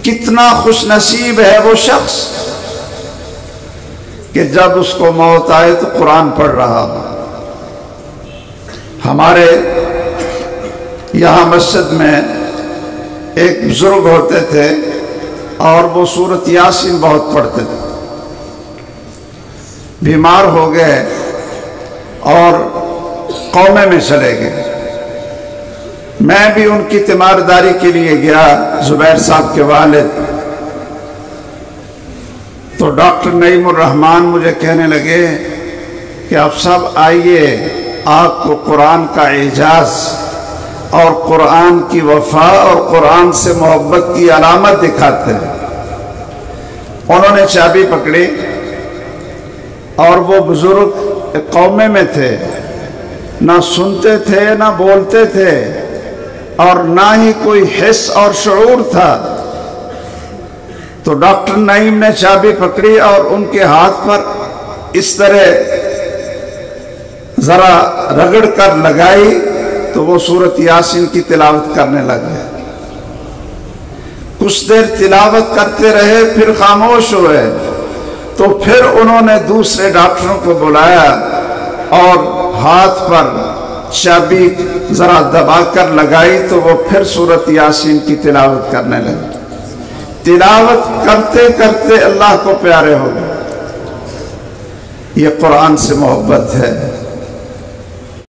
کتنا خوش نصیب ہے وہ شخص کہ جب اس کو موت آئے تو قرآن پڑھ رہا ہو۔ ہمارے یہاں مسجد میں ایک بزرگ ہوتے تھے اور وہ سورۃ یاسین بہت پڑھتے تھے۔ بیمار ہو گئے اور قومے میں چلے گئے۔ میں بھی ان کی تیمارداری کے لیے گیا، زبیر صاحب کے والد۔ تو ڈاکٹر نعیم الرحمن مجھے کہنے لگے کہ آپ صاحب آئیے، آپ کو قرآن کا اعجاز اور قرآن کی وفا اور قرآن سے محبت کی علامت دکھاتے ہیں۔ انہوں نے چابی پکڑی اور وہ بزرگ قومے میں تھے، نہ سنتے تھے نہ بولتے تھے اور نہ ہی کوئی حس اور شعور تھا۔ تو ڈاکٹر نعیم نے چابی پکڑی اور ان کے ہاتھ پر اس طرح ذرا رگڑ کر لگائی تو وہ سورۃ یاسین کی تلاوت کرنے لگے۔ کچھ دیر تلاوت کرتے رہے، پھر خاموش ہوئے۔ تو پھر انہوں نے دوسرے ڈاکٹروں کو بلایا اور ہاتھ پر چابی ذرا دبا کر لگائی تو وہ پھر سورۃ یاسین کی تلاوت کرنے لگے۔ تلاوت کرتے کرتے اللہ کو پیارے ہو گئے۔ یہ قرآن سے محبت ہے۔